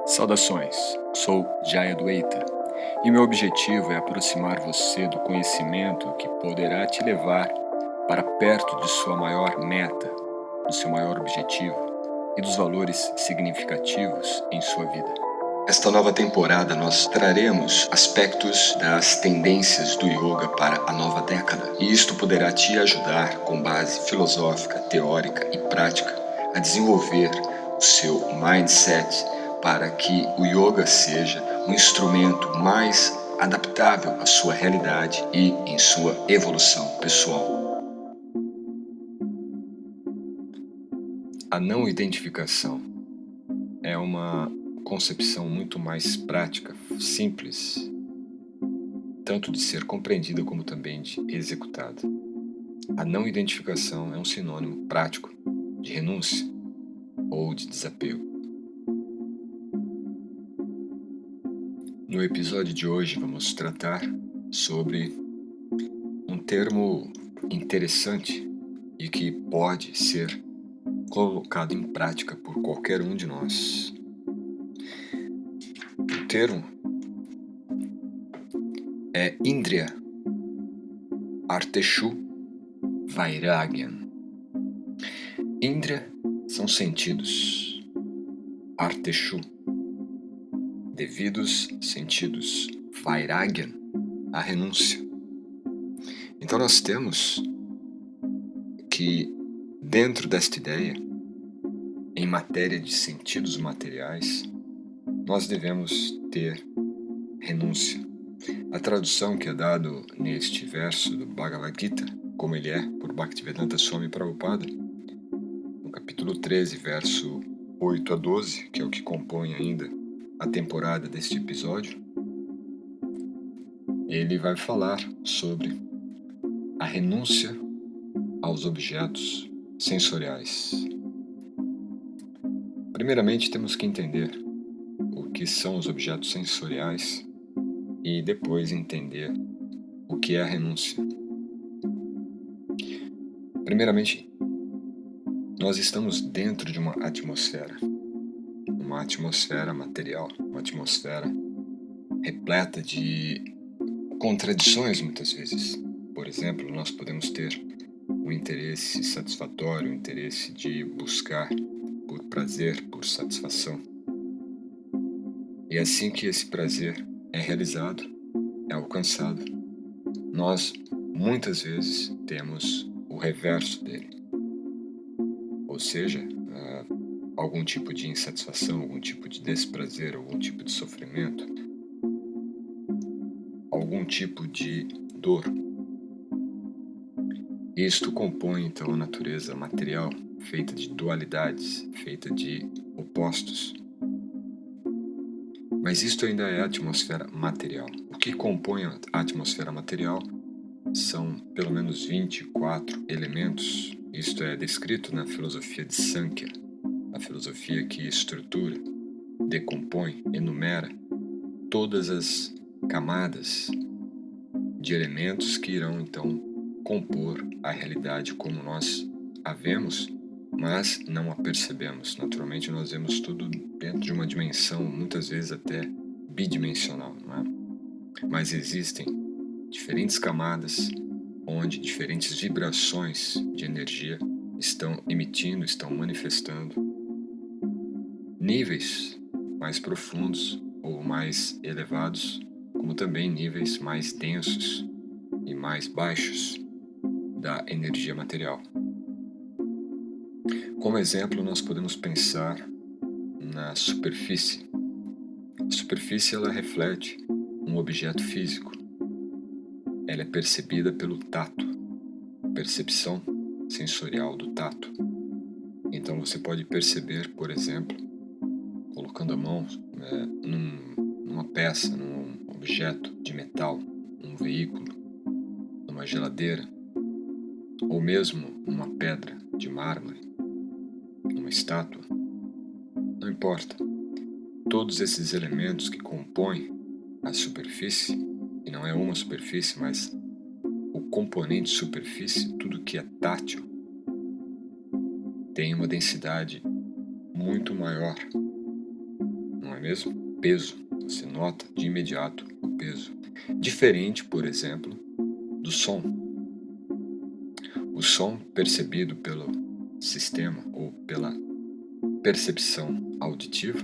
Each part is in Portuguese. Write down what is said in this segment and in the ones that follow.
Saudações, sou Jaya Dueita e meu objetivo é aproximar você do conhecimento que poderá te levar para perto de sua maior meta, do seu maior objetivo e dos valores significativos em sua vida. Esta nova temporada nós traremos aspectos das tendências do yoga para a nova década, e isto poderá te ajudar, com base filosófica, teórica e prática, a desenvolver o seu mindset para que o yoga seja um instrumento mais adaptável à sua realidade e em sua evolução pessoal. A não identificação é uma concepção muito mais prática, simples, tanto de ser compreendida como também de executada. A não identificação é um sinônimo prático de renúncia ou de desapego. No episódio de hoje vamos tratar sobre um termo interessante e que pode ser colocado em prática por qualquer um de nós. O termo é Indriya Arteshu Vairagyan. Indriya são sentidos, Arteshu, devidos sentidos, Vairagyan, a renúncia. Então nós temos que, dentro desta ideia, em matéria de sentidos materiais, nós devemos ter renúncia. A tradução que é dado neste verso do Bhagavad Gita, como ele é, por Bhaktivedanta Swami Prabhupada, no capítulo 13, verso 8 a 12, que é o que compõe ainda a temporada deste episódio, ele vai falar sobre a renúncia aos objetos sensoriais. Primeiramente, temos que entender o que são os objetos sensoriais e depois entender o que é a renúncia. Primeiramente, nós estamos dentro de uma atmosfera material, uma atmosfera repleta de contradições muitas vezes. Por exemplo, nós podemos ter um interesse satisfatório, um interesse de buscar por prazer, por satisfação. E assim que esse prazer é realizado, é alcançado, nós muitas vezes temos o reverso dele. Ou seja, algum tipo de insatisfação, algum tipo de desprazer, algum tipo de sofrimento, algum tipo de dor. Isto compõe então a natureza material, feita de dualidades, feita de opostos. Mas isto ainda é a atmosfera material. O que compõe a atmosfera material são pelo menos 24 elementos. Isto é descrito na filosofia de Sankhya, a filosofia que estrutura, decompõe, enumera todas as camadas de elementos que irão então compor a realidade como nós a vemos, mas não a percebemos. Naturalmente nós vemos tudo dentro de uma dimensão, muitas vezes até bidimensional, não é? Mas existem diferentes camadas onde diferentes vibrações de energia estão emitindo, estão manifestando níveis mais profundos ou mais elevados, como também níveis mais densos e mais baixos da energia material. Como exemplo, nós podemos pensar na superfície. A superfície ela reflete um objeto físico. Ela é percebida pelo tato, percepção sensorial do tato. Então você pode perceber, por exemplo, colocando a mão numa peça, num objeto de metal, num veículo, numa geladeira, ou mesmo numa pedra de mármore, numa estátua, não importa. Todos esses elementos que compõem a superfície, e não é uma superfície, mas o componente superfície, tudo que é tátil, tem uma densidade muito maior, não é mesmo? Peso. Você nota de imediato o peso. Diferente, por exemplo, do som. O som percebido pelo sistema ou pela percepção auditiva,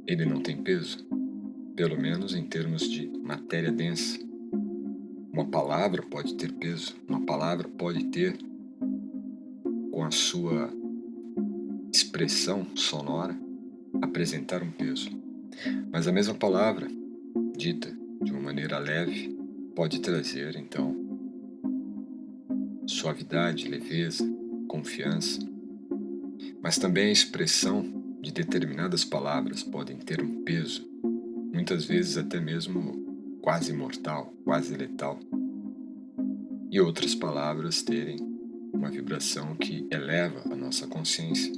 ele não tem peso, pelo menos em termos de matéria densa. Uma palavra pode ter peso, uma palavra pode ter, com a sua expressão sonora, apresentar um peso. Mas a mesma palavra, dita de uma maneira leve, pode trazer, então, suavidade, leveza, confiança. Mas também a expressão de determinadas palavras podem ter um peso, muitas vezes até mesmo quase mortal, quase letal. E outras palavras terem uma vibração que eleva a nossa consciência.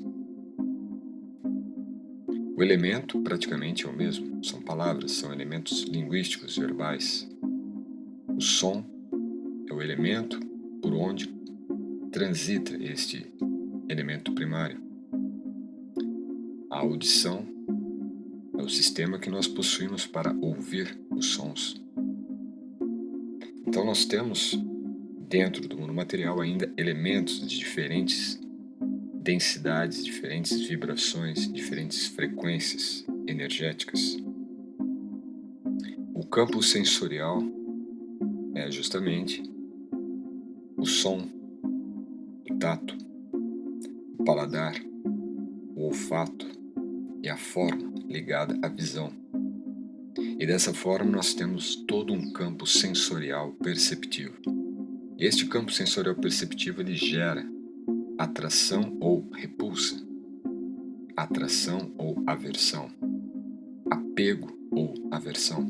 O elemento praticamente é o mesmo, são palavras, são elementos linguísticos, verbais. O som é o elemento por onde transita este elemento primário. A audição é o sistema que nós possuímos para ouvir os sons. Então nós temos, dentro do mundo material, ainda elementos de diferentes densidades, diferentes vibrações, diferentes frequências energéticas. O campo sensorial é justamente o som, o tato, o paladar, o olfato e a forma ligada à visão. E dessa forma nós temos todo um campo sensorial perceptivo. E este campo sensorial perceptivo ele gera atração ou repulsa, atração ou aversão, apego ou aversão.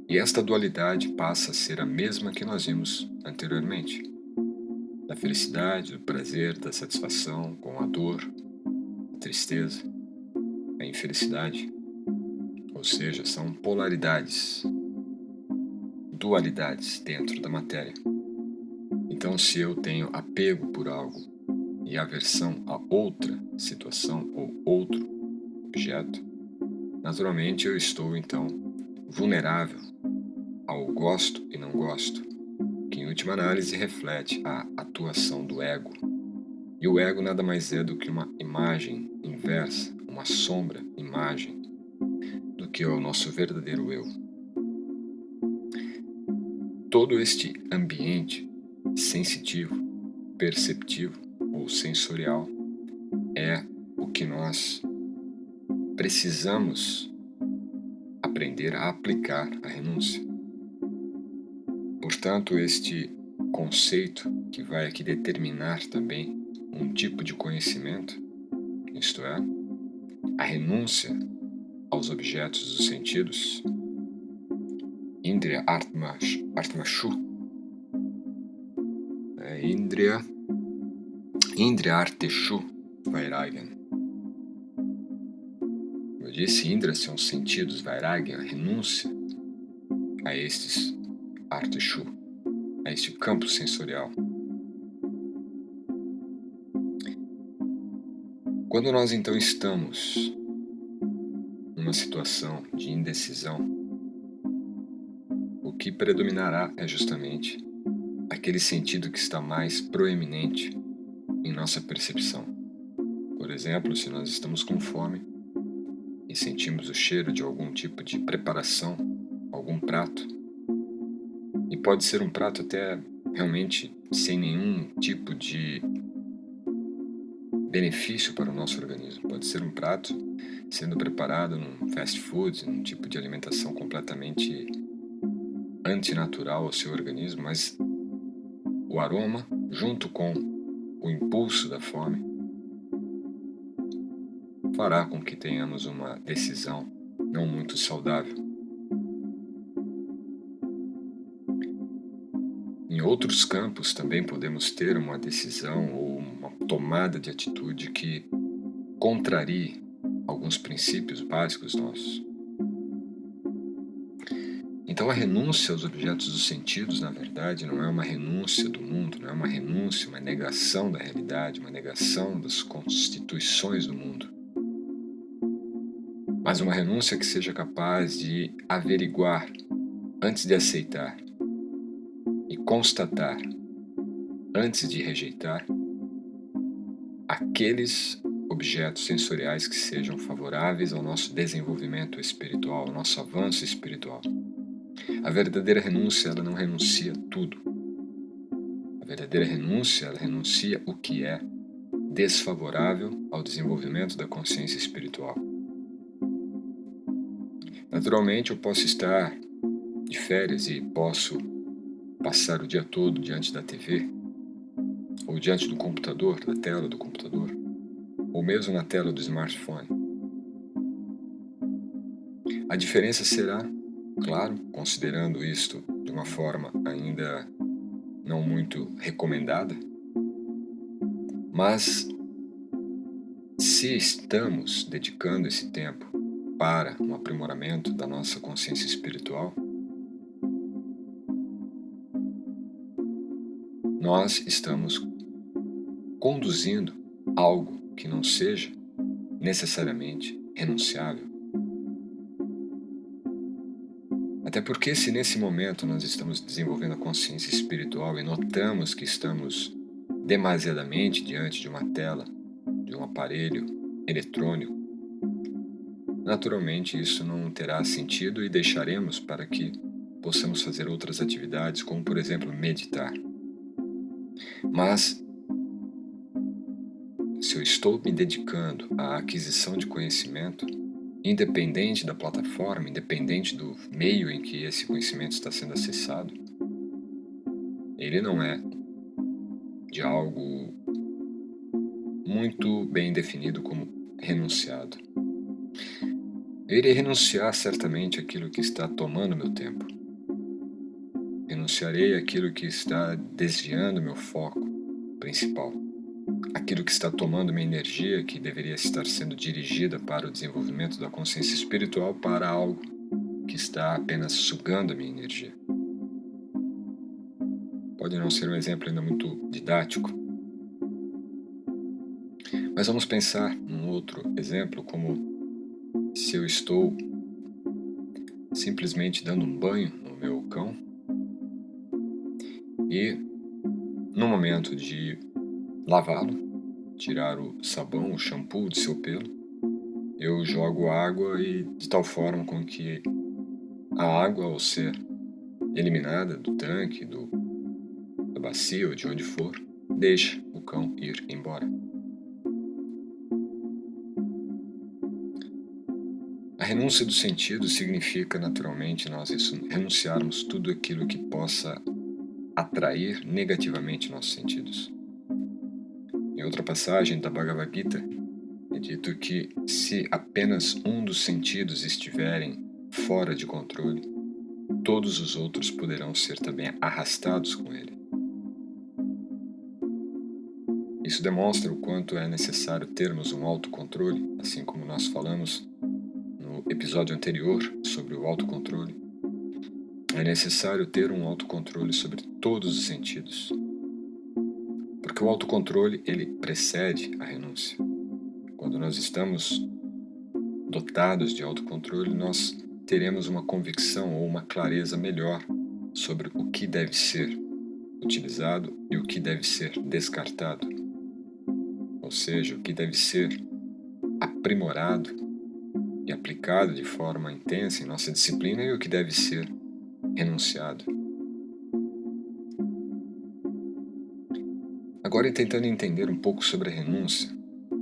E esta dualidade passa a ser a mesma que nós vimos anteriormente, da felicidade, do prazer, da satisfação com a dor, a tristeza, a infelicidade. Ou seja, são polaridades, dualidades dentro da matéria. Então, se eu tenho apego por algo e aversão a outra situação ou outro objeto, naturalmente eu estou, então, vulnerável ao gosto e não gosto, que em última análise reflete a atuação do ego. E o ego nada mais é do que uma imagem inversa, uma sombra imagem do que é o nosso verdadeiro eu. Todo este ambiente sensitivo, perceptivo ou sensorial é o que nós precisamos aprender a aplicar a renúncia. Portanto, este conceito que vai aqui determinar também um tipo de conhecimento, isto é, a renúncia aos objetos dos sentidos, Indriya Artmashu, Indriya Arteshu Vairagyan. Eu disse, Indra são os sentidos, Vairagyan, a renúncia a estes Arteshu, a este campo sensorial. Quando nós então estamos numa situação de indecisão, o que predominará é justamente aquele sentido que está mais proeminente em nossa percepção. Por exemplo, se nós estamos com fome e sentimos o cheiro de algum tipo de preparação, algum prato, e pode ser um prato até realmente sem nenhum tipo de benefício para o nosso organismo. Pode ser um prato sendo preparado num fast food, num tipo de alimentação completamente antinatural ao seu organismo, mas o aroma, junto com o impulso da fome, fará com que tenhamos uma decisão não muito saudável. Em outros campos também podemos ter uma decisão ou uma tomada de atitude que contrarie alguns princípios básicos nossos. Então a renúncia aos objetos dos sentidos, na verdade, não é uma renúncia do mundo, não é uma renúncia, uma negação da realidade, uma negação das constituições do mundo. mas uma renúncia que seja capaz de averiguar antes de aceitar e constatar antes de rejeitar aqueles objetos sensoriais que sejam favoráveis ao nosso desenvolvimento espiritual, ao nosso avanço espiritual. A verdadeira renúncia, ela não renuncia tudo. A verdadeira renúncia, ela renuncia o que é desfavorável ao desenvolvimento da consciência espiritual. Naturalmente, eu posso estar de férias e posso passar o dia todo diante da TV, ou diante do computador, da tela do computador, ou mesmo na tela do smartphone. A diferença será, claro, considerando isto de uma forma ainda não muito recomendada, mas se estamos dedicando esse tempo para um aprimoramento da nossa consciência espiritual, nós estamos conduzindo algo que não seja necessariamente renunciável. Até porque se nesse momento nós estamos desenvolvendo a consciência espiritual e notamos que estamos demasiadamente diante de uma tela, de um aparelho eletrônico, naturalmente isso não terá sentido e deixaremos para que possamos fazer outras atividades, como por exemplo meditar. Mas se eu estou me dedicando à aquisição de conhecimento, independente da plataforma, independente do meio em que esse conhecimento está sendo acessado, ele não é de algo muito bem definido como renunciado. Eu irei renunciar certamente àquilo que está tomando meu tempo. Renunciarei àquilo que está desviando meu foco principal. Aquilo que está tomando minha energia, que deveria estar sendo dirigida para o desenvolvimento da consciência espiritual, para algo que está apenas sugando a minha energia. Pode não ser um exemplo ainda muito didático, mas vamos pensar num outro exemplo, como se eu estou simplesmente dando um banho no meu cão e, no momento de lavá-lo, tirar o sabão, o shampoo de seu pelo, eu jogo água e de tal forma com que a água, ao ser eliminada do tanque, da bacia ou de onde for, deixa o cão ir embora. A renúncia do sentido significa, naturalmente, nós renunciarmos tudo aquilo que possa atrair negativamente nossos sentidos. Em outra passagem da Bhagavad Gita, é dito que se apenas um dos sentidos estiverem fora de controle, todos os outros poderão ser também arrastados com ele. Isso demonstra o quanto é necessário termos um autocontrole, assim como nós falamos no episódio anterior sobre o autocontrole. É necessário ter um autocontrole sobre todos os sentidos, porque o autocontrole ele precede a renúncia. Quando nós estamos dotados de autocontrole, nós teremos uma convicção ou uma clareza melhor sobre o que deve ser utilizado e o que deve ser descartado, ou seja, o que deve ser aprimorado e aplicado de forma intensa em nossa disciplina e o que deve ser renunciado. Agora, tentando entender um pouco sobre a renúncia,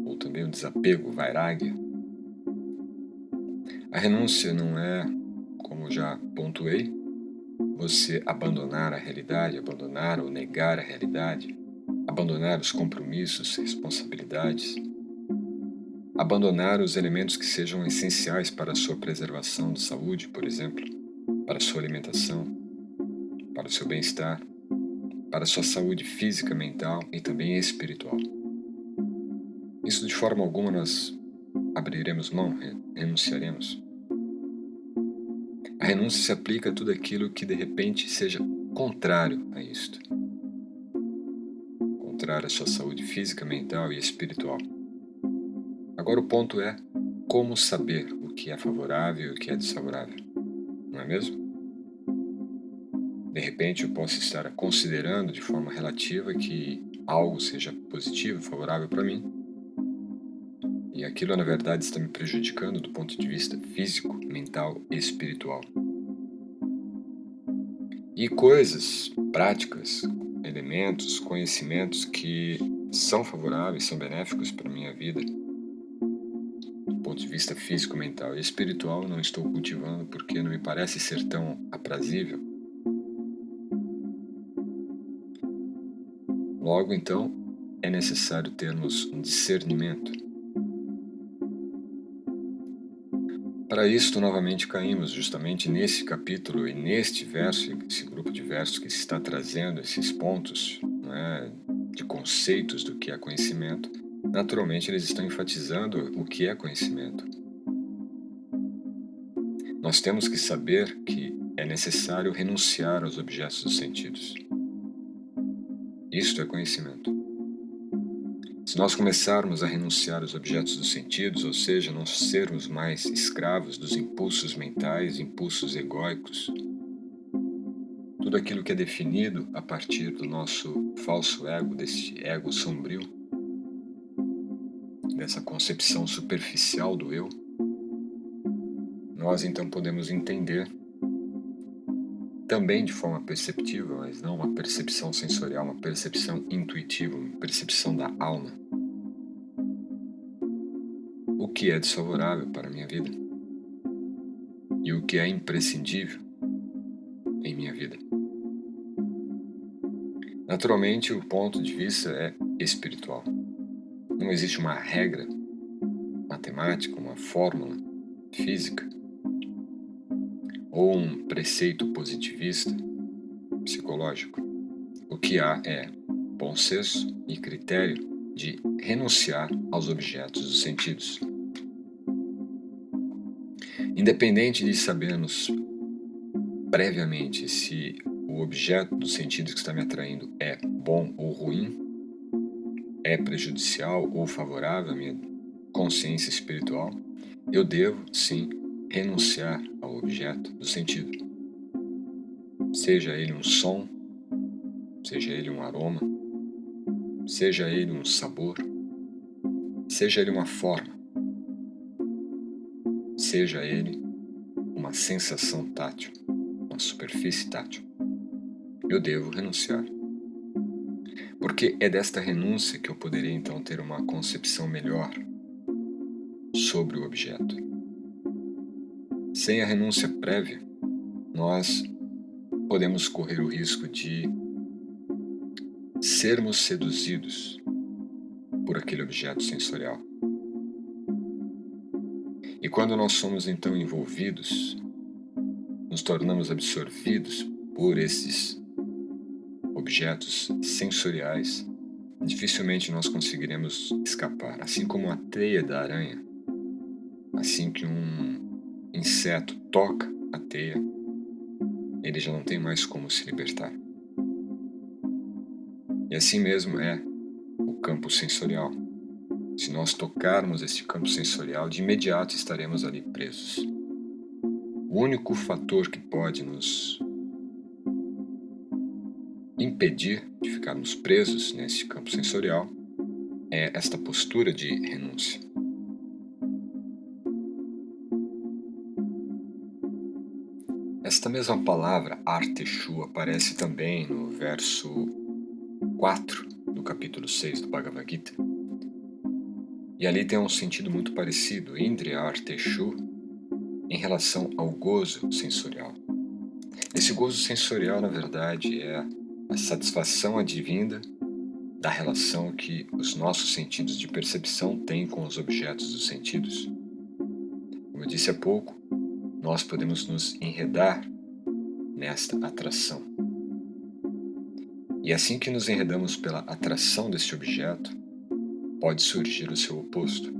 ou também o desapego, vairagya, a renúncia não é, como já pontuei, você abandonar a realidade, abandonar ou negar a realidade, abandonar os compromissos, responsabilidades, abandonar os elementos que sejam essenciais para a sua preservação de saúde, por exemplo, para a sua alimentação, para o seu bem-estar, para a sua saúde física, mental e também espiritual. Isso de forma alguma nós abriremos mão, renunciaremos. A renúncia se aplica a tudo aquilo que de repente seja contrário a isto. Contrário à sua saúde física, mental e espiritual. Agora o ponto é como saber o que é favorável e o que é desfavorável, não é mesmo? De repente eu posso estar considerando de forma relativa que algo seja positivo, favorável para mim, e aquilo na verdade está me prejudicando do ponto de vista físico, mental e espiritual. E coisas, práticas, elementos, conhecimentos que são favoráveis, são benéficos para a minha vida, do ponto de vista físico, mental e espiritual, não estou cultivando porque não me parece ser tão aprazível. Logo, então, é necessário termos um discernimento. Para isto, novamente caímos justamente nesse capítulo e neste verso, esse grupo de versos que está trazendo esses pontos, não é, de conceitos do que é conhecimento. Naturalmente, eles estão enfatizando o que é conhecimento. Nós temos que saber que é necessário renunciar aos objetos dos sentidos. Isto é conhecimento. Se nós começarmos a renunciar aos objetos dos sentidos, ou seja, não sermos mais escravos dos impulsos mentais, impulsos egóicos, tudo aquilo que é definido a partir do nosso falso ego, desse ego sombrio, dessa concepção superficial do eu, nós então podemos entender também de forma perceptiva, mas não uma percepção sensorial, uma percepção intuitiva, uma percepção da alma, o que é desfavorável para a minha vida e o que é imprescindível em minha vida. Naturalmente, o ponto de vista é espiritual. Não existe uma regra matemática, uma fórmula física ou um preceito positivista psicológico. O que há é bom senso e critério de renunciar aos objetos dos sentidos. Independente de sabermos previamente se o objeto dos sentidos que está me atraindo é bom ou ruim, é prejudicial ou favorável à minha consciência espiritual, eu devo, sim, renunciar ao objeto do sentido. Seja ele um som, seja ele um aroma, seja ele um sabor, seja ele uma forma, seja ele uma sensação tátil, uma superfície tátil. Eu devo renunciar. Porque é desta renúncia que eu poderei então ter uma concepção melhor sobre o objeto. Sem a renúncia prévia, nós podemos correr o risco de sermos seduzidos por aquele objeto sensorial. E quando nós somos então envolvidos, nos tornamos absorvidos por esses objetos sensoriais, dificilmente nós conseguiremos escapar. Assim como a teia da aranha, assim que um inseto toca a teia, ele já não tem mais como se libertar. E assim mesmo é o campo sensorial. Se nós tocarmos este campo sensorial, de imediato estaremos ali presos. O único fator que pode nos impedir de ficarmos presos nesse campo sensorial é esta postura de renúncia. Esta mesma palavra, arteshu, aparece também no verso 4 do capítulo 6 do Bhagavad Gita. E ali tem um sentido muito parecido, Indriya arteshu, em relação ao gozo sensorial. Esse gozo sensorial, na verdade, é a satisfação advinda da relação que os nossos sentidos de percepção têm com os objetos dos sentidos. Como eu disse há pouco, nós podemos nos enredar nesta atração. E assim que nos enredamos pela atração deste objeto, pode surgir o seu oposto,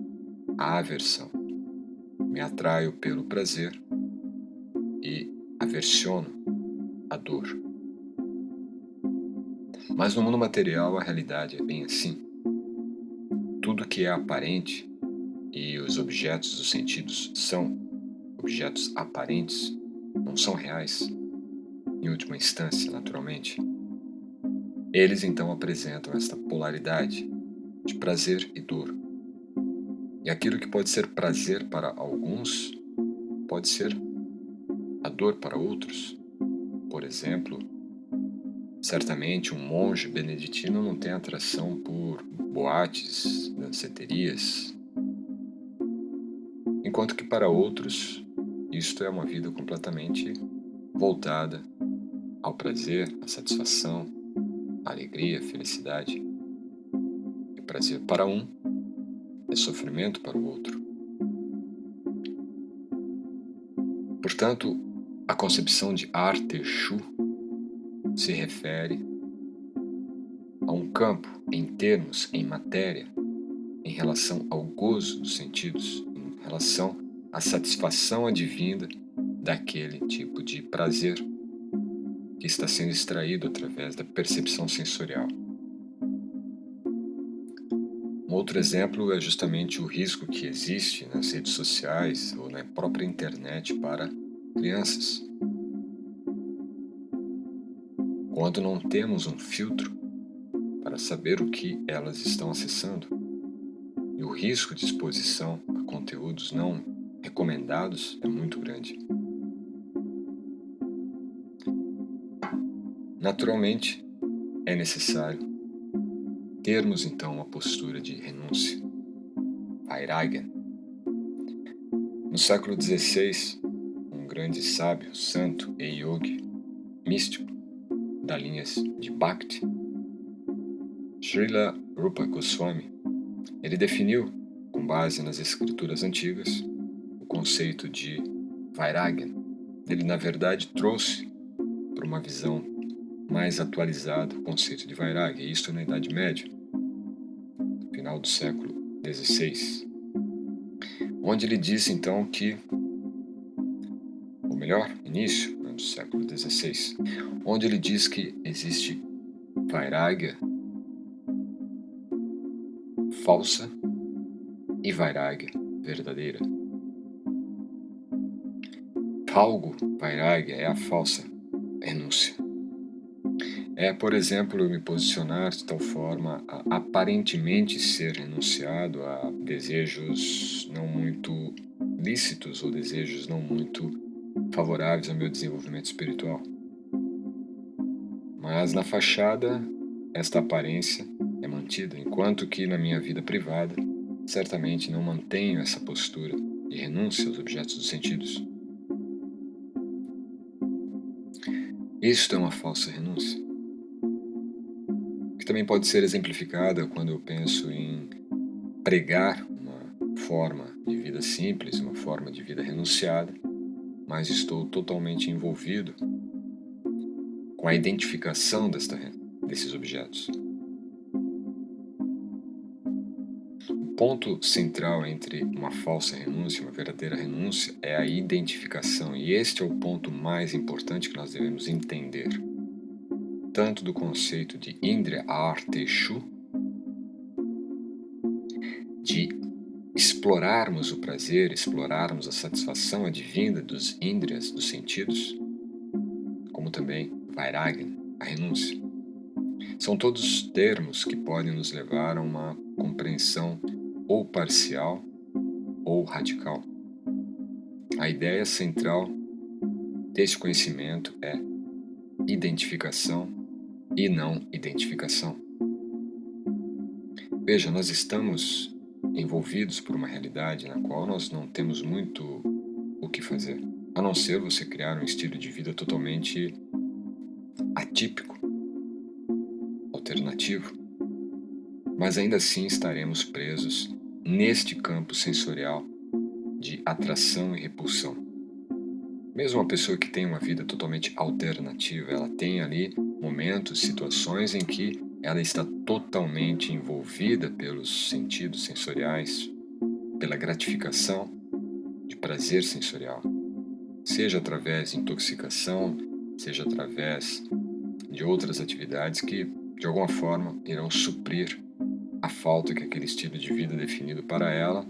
a aversão. Me atraio pelo prazer e aversiono a dor. Mas no mundo material a realidade é bem assim. Tudo que é aparente, e os objetos dos sentidos são objetos aparentes, não são reais, em última instância, naturalmente, eles então apresentam esta polaridade de prazer e dor. E aquilo que pode ser prazer para alguns pode ser a dor para outros. Por exemplo, certamente um monge beneditino não tem atração por boates, danceterias, enquanto que para outros isto é uma vida completamente voltada ao prazer, à satisfação, à alegria, à felicidade. E prazer para um é sofrimento para o outro. Portanto, a concepção de Arte-Shu se refere a um campo em termos, em matéria, em relação ao gozo dos sentidos, em relação à satisfação advinda daquele tipo de prazer que está sendo extraído através da percepção sensorial. Um outro exemplo é justamente o risco que existe nas redes sociais ou na própria internet para crianças. Quando não temos um filtro para saber o que elas estão acessando, e o risco de exposição a conteúdos não recomendados é muito grande. Naturalmente, é necessário termos então uma postura de renúncia, Vairagya. No século XVI, um grande sábio, santo e yogi, místico, da linha de Bhakti, Srila Rupa Goswami, ele definiu, com base nas escrituras antigas, o conceito de Vairagya. Ele, na verdade, trouxe para uma visão mais atualizada o conceito de Vairagya, e isto na Idade Média, final do século XVI, onde ele disse então que, ou melhor, início do século XVI, onde ele diz que existe Vairagya falsa e Vairagya verdadeira. Falgo Vairagya é a falsa renúncia. É, por exemplo, eu me posicionar de tal forma a aparentemente ser renunciado a desejos não muito lícitos ou desejos não muito favoráveis ao meu desenvolvimento espiritual. Mas na fachada, esta aparência é mantida, enquanto que na minha vida privada, certamente não mantenho essa postura de renúncia aos objetos dos sentidos. Isto é uma falsa renúncia, que também pode ser exemplificada quando eu penso em pregar uma forma de vida simples, uma forma de vida renunciada, mas estou totalmente envolvido com a identificação desses objetos. O ponto central entre uma falsa renúncia e uma verdadeira renúncia é a identificação, e este é o ponto mais importante que nós devemos entender, tanto do conceito de Indriya Arteshu, de explorarmos o prazer, explorarmos a satisfação advinda dos Indriyas, dos sentidos, como também Vairagya, a renúncia. São todos termos que podem nos levar a uma compreensão ou parcial ou radical. A ideia central desse conhecimento é identificação e não identificação. Veja, nós estamos envolvidos por uma realidade na qual nós não temos muito o que fazer, a não ser você criar um estilo de vida totalmente atípico, alternativo, mas ainda assim estaremos presos neste campo sensorial de atração e repulsão. Mesmo uma pessoa que tem uma vida totalmente alternativa, ela tem ali momentos, situações em que ela está totalmente envolvida pelos sentidos sensoriais, pela gratificação de prazer sensorial, seja através de intoxicação, seja através de outras atividades que, de alguma forma, irão suprir a falta que aquele estilo de vida definido para ela,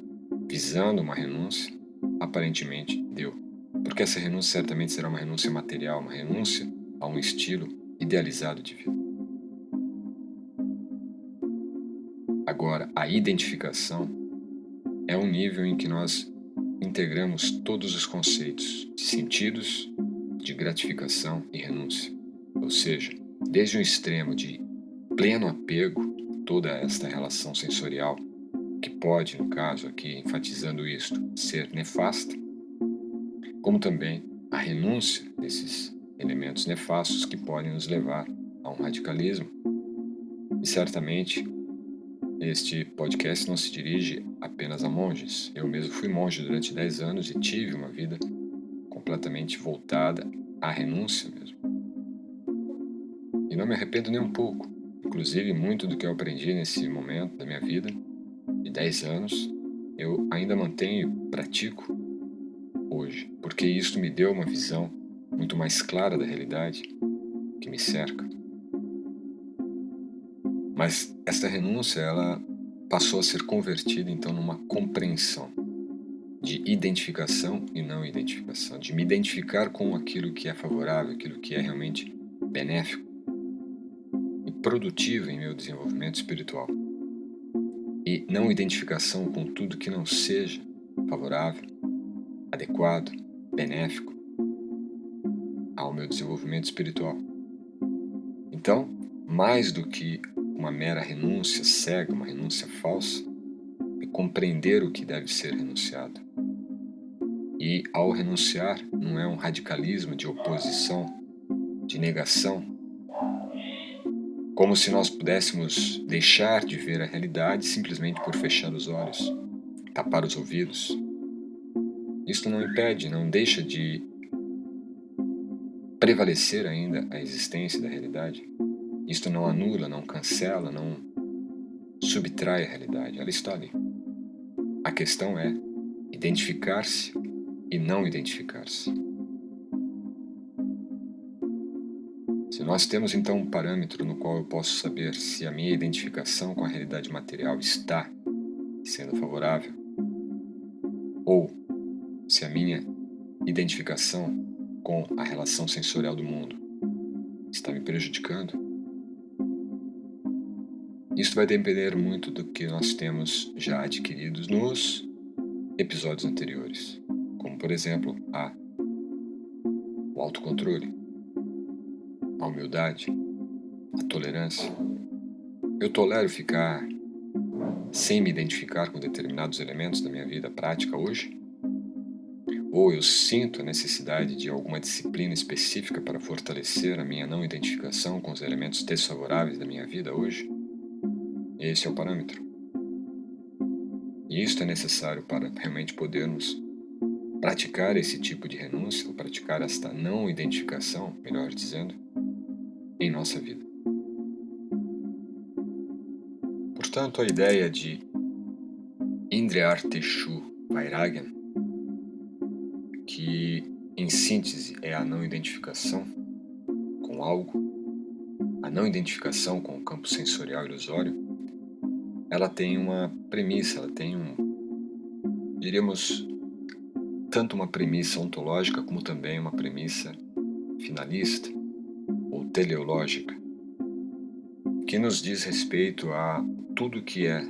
visando uma renúncia, aparentemente deu. Porque essa renúncia certamente será uma renúncia material, uma renúncia a um estilo idealizado de vida. Agora, a identificação é um nível em que nós integramos todos os conceitos de sentidos, de gratificação e renúncia. Ou seja, desde um extremo de pleno apego, toda esta relação sensorial, que pode, no caso aqui, enfatizando isto, ser nefasta, como também a renúncia desses elementos nefastos que podem nos levar a um radicalismo. E certamente este podcast não se dirige apenas a monges. Eu mesmo fui monge durante 10 anos e tive uma vida completamente voltada à renúncia mesmo. E não me arrependo nem um pouco. Inclusive, muito do que eu aprendi nesse momento da minha vida, de 10 anos, eu ainda mantenho e pratico hoje, porque isso me deu uma visão muito mais clara da realidade que me cerca. Mas esta renúncia, ela passou a ser convertida então numa compreensão de identificação e não identificação, de me identificar com aquilo que é favorável, aquilo que é realmente benéfico e produtivo em meu desenvolvimento espiritual, e não identificação com tudo que não seja favorável, adequado, benéfico ao meu desenvolvimento espiritual. Então, mais do que uma mera renúncia cega, uma renúncia falsa, é compreender o que deve ser renunciado. E ao renunciar, não é um radicalismo de oposição, de negação, como se nós pudéssemos deixar de ver a realidade simplesmente por fechar os olhos, tapar os ouvidos. Isto não impede, não deixa de prevalecer ainda a existência da realidade. Isto não anula, não cancela, não subtrai a realidade. Ela está ali. A questão é identificar-se e não identificar-se. Se nós temos então um parâmetro no qual eu posso saber se a minha identificação com a realidade material está sendo favorável, ou se a minha identificação com a relação sensorial do mundo está me prejudicando, isso vai depender muito do que nós temos já adquiridos nos episódios anteriores, como por exemplo o autocontrole, a humildade, a tolerância. Eu tolero ficar sem me identificar com determinados elementos da minha vida prática hoje? Ou eu sinto a necessidade de alguma disciplina específica para fortalecer a minha não identificação com os elementos desfavoráveis da minha vida hoje? Esse é o parâmetro. E isto é necessário para realmente podermos praticar esse tipo de renúncia, ou praticar esta não identificação, melhor dizendo, em nossa vida. Portanto, a ideia de Indriyarteshu Vairagyan, que em síntese é a não identificação com algo, a não identificação com o campo sensorial ilusório, ela tem uma premissa, ela tem diríamos, tanto uma premissa ontológica como também uma premissa finalista ou teleológica, que nos diz respeito a tudo que é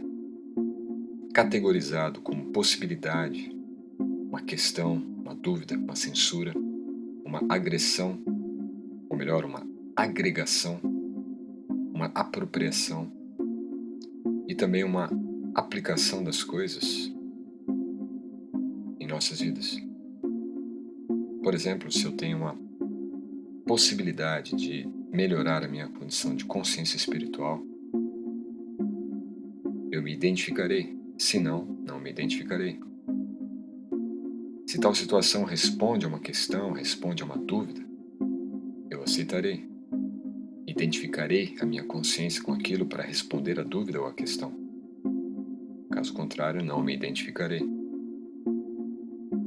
categorizado como possibilidade, uma questão, uma dúvida, uma censura, uma agressão, ou melhor, uma agregação, uma apropriação e também uma aplicação das coisas em nossas vidas. Por exemplo, se eu tenho uma possibilidade de melhorar a minha condição de consciência espiritual, eu me identificarei. Se não, não me identificarei. Se tal situação responde a uma questão, responde a uma dúvida, eu aceitarei. Identificarei a minha consciência com aquilo para responder à dúvida ou à questão. Caso contrário, não me identificarei.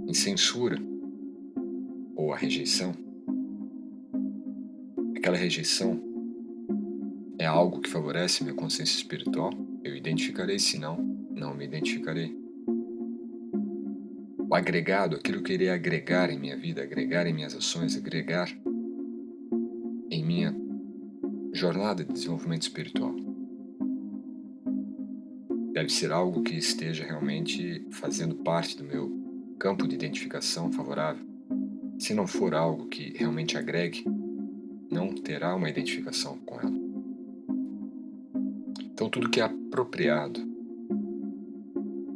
Em censura ou a rejeição, aquela rejeição é algo que favorece minha consciência espiritual, eu identificarei, se não, não me identificarei. O agregado, aquilo que eu irei agregar em minha vida, agregar em minhas ações, agregar em minha jornada de desenvolvimento espiritual. Deve ser algo que esteja realmente fazendo parte do meu campo de identificação favorável. Se não for algo que realmente agregue, não terá uma identificação com ela. Então, tudo que é apropriado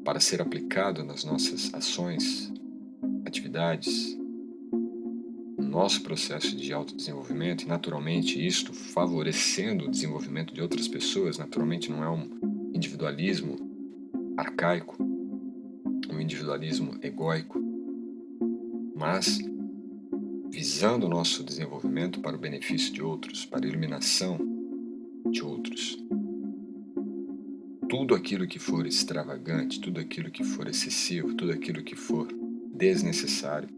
para ser aplicado nas nossas ações, atividades, no nosso processo de autodesenvolvimento, e naturalmente isto favorecendo o desenvolvimento de outras pessoas, naturalmente não é um individualismo arcaico, um individualismo egóico, mas visando o nosso desenvolvimento para o benefício de outros, para a iluminação de outros. Tudo aquilo que for extravagante, tudo aquilo que for excessivo, tudo aquilo que for desnecessário,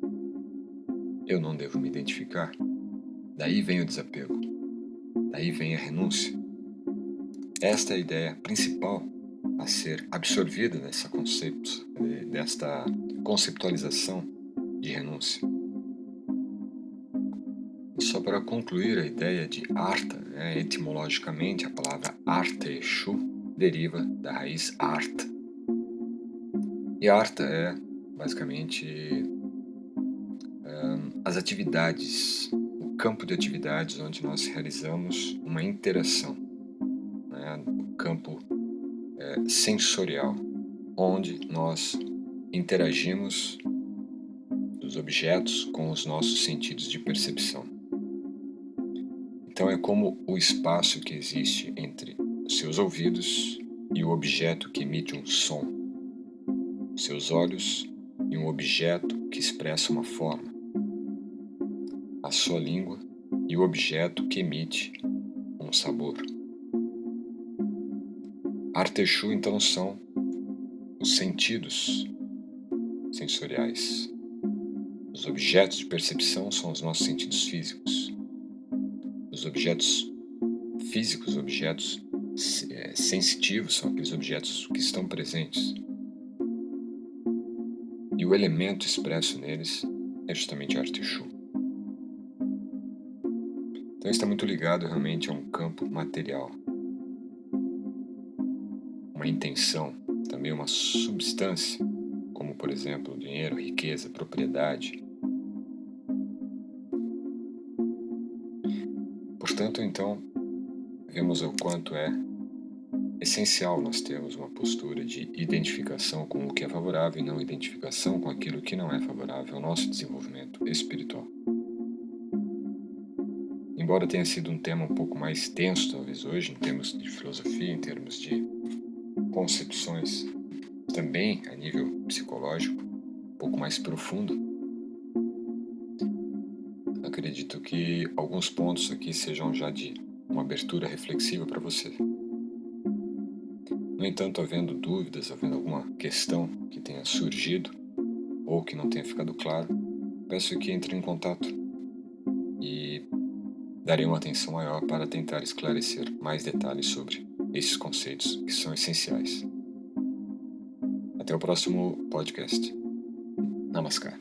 eu não devo me identificar. Daí vem o desapego, daí vem a renúncia. Esta é a ideia principal a ser absorvida desta conceptualização de renúncia. E só para concluir a ideia de artha, etimologicamente a palavra arteshu deriva da raiz art. E artha é basicamente as atividades, o campo de atividades onde nós realizamos uma interação, o campo sensorial, onde nós interagimos dos objetos com os nossos sentidos de percepção. Então é como o espaço que existe entre os seus ouvidos e o objeto que emite um som, seus olhos e um objeto que expressa uma forma, a sua língua e o objeto que emite um sabor. Arteshu, então, são os sentidos sensoriais. Os objetos de percepção são os nossos sentidos físicos. Os objetos físicos, objetos sensitivos, são aqueles objetos que estão presentes. E o elemento expresso neles é justamente Arteshu. Então está muito ligado realmente a um campo material. Uma intenção, também uma substância, como por exemplo dinheiro, riqueza, propriedade. Portanto, então, vemos o quanto é essencial nós termos uma postura de identificação com o que é favorável e não identificação com aquilo que não é favorável ao nosso desenvolvimento espiritual. Embora tenha sido um tema um pouco mais denso, talvez hoje, em termos de filosofia, em termos de concepções, também a nível psicológico, um pouco mais profundo, acredito que alguns pontos aqui sejam já de uma abertura reflexiva para você. No entanto, havendo dúvidas, havendo alguma questão que tenha surgido ou que não tenha ficado claro, peço que entre em contato e darei uma atenção maior para tentar esclarecer mais detalhes sobre esses conceitos que são essenciais. Até o próximo podcast. Namaskar.